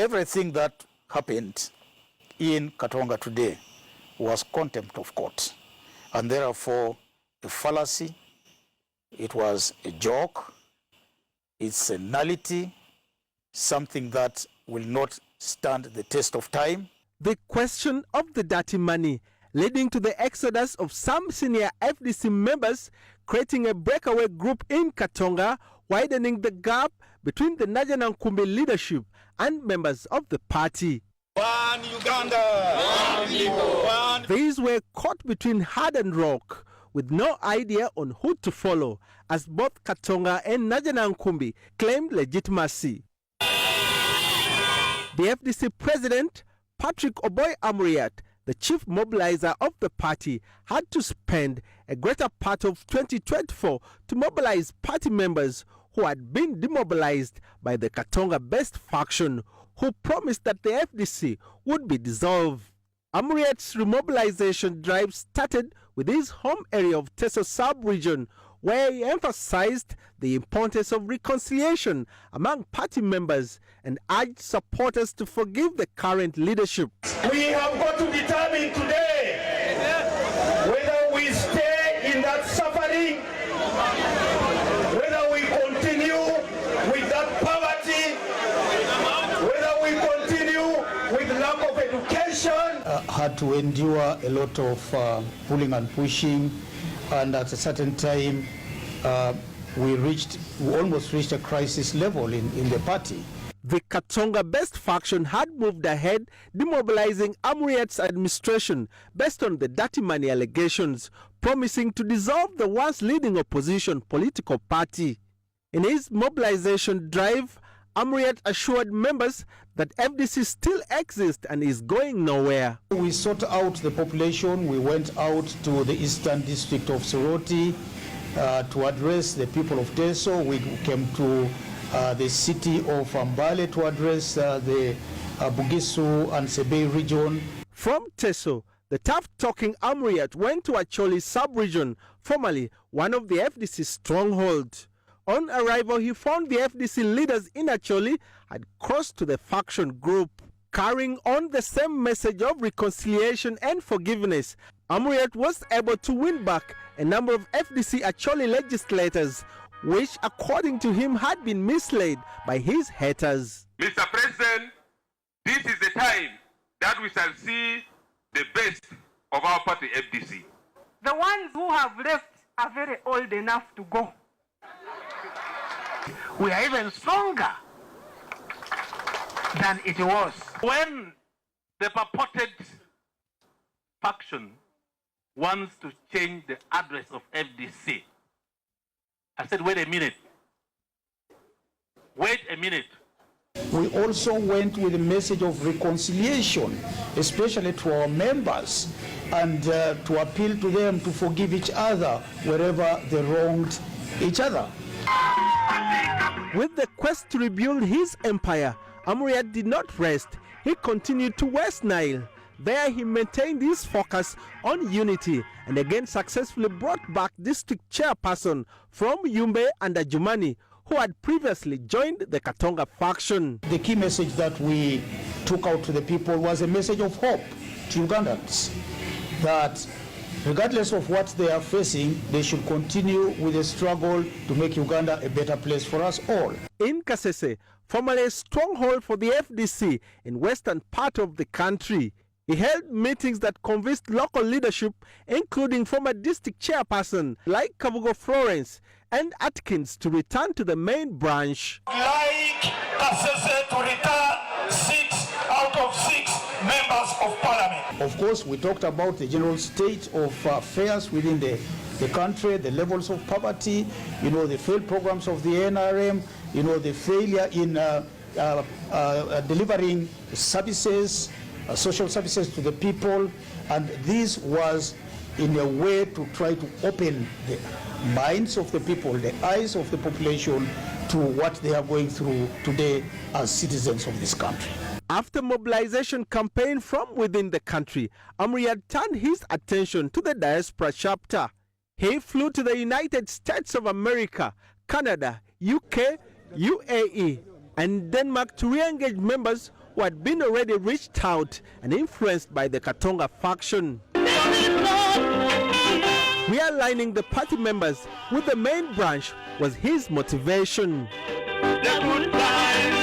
Everything that happened in Katonga today was contempt of court, and therefore a fallacy. It was a joke. It's a nullity, something that will not stand the test of time. The question of the dirty money leading to the exodus of some senior FDC members, creating a breakaway group in Katonga, widening the gap between the Najanankumbi leadership and members of the party. One Uganda, one people, one. These were caught between hard and rock, with no idea on who to follow, as both Katonga and Najanankumbi claimed legitimacy. The FDC president, Patrick Oboy Amuriat, the chief mobilizer of the party, had to spend a greater part of 2024 to mobilize party members who had been demobilized by the Katonga-based faction, who promised that the FDC would be dissolved. Amuriat's remobilization drive started with his home area of Teso sub-region, where he emphasized the importance of reconciliation among party members and urged supporters to forgive the current leadership. We have got to determine today whether we stay in that suffering, whether we continue with that poverty, whether we continue with lack of education. Had to endure a lot of pulling and pushing, and at a certain time we almost reached a crisis level in the party. The Katonga-based faction had moved ahead, demobilizing Amuriat's administration based on the dirty money allegations, promising to dissolve the once leading opposition political party. In his mobilization drive, Amuriat assured members that FDC still exists and is going nowhere. We sought out the population. We went out to the eastern district of Soroti to address the people of Teso. We came to the city of Mbale to address the Bugisu and Sebei region. From Teso, the tough-talking Amuriat went to Acholi sub-region, formerly one of the FDC strongholds. On arrival, he found the FDC leaders in Acholi had crossed to the faction group. Carrying on the same message of reconciliation and forgiveness, Amuriat was able to win back a number of FDC Acholi legislators, which, according to him, had been misled by his haters. Mr. President, this is the time that we shall see the best of our party, FDC. The ones who have left are very old enough to go. We are even stronger than it was. When the purported faction wants to change the address of FDC, I said, wait a minute. Wait a minute. We also went with a message of reconciliation, especially to our members, and to appeal to them to forgive each other wherever they wronged each other. With the quest to rebuild his empire, Amuriat did not rest. He continued to West Nile. There he maintained his focus on unity and again successfully brought back district chairperson from Yumbe and Ajumani, who had previously joined the Katonga faction. The key message that we took out to the people was a message of hope to Ugandans, that regardless of what they are facing, they should continue with the struggle to make Uganda a better place for us all. In Kasese, formerly a stronghold for the FDC in western part of the country, he held meetings that convinced local leadership, including former district chairperson like Kabugo Florence and Atkins, to return to the main branch. Like Kasese to return 6 out of 6 members of parliament. Of course, we talked about the general state of affairs within the country, the levels of poverty, the failed programs of the NRM, the failure in delivering services, social services to the people, and this was in a way to try to open the minds of the people, the eyes of the population to what they are going through today as citizens of this country. After mobilization campaign from within the country, Amuriat turned his attention to the diaspora chapter. He flew to the United States of America, Canada, UK, UAE, and Denmark to re-engage members who had been already reached out and influenced by the Katonga faction. Realigning the party members with the main branch was his motivation. The good times.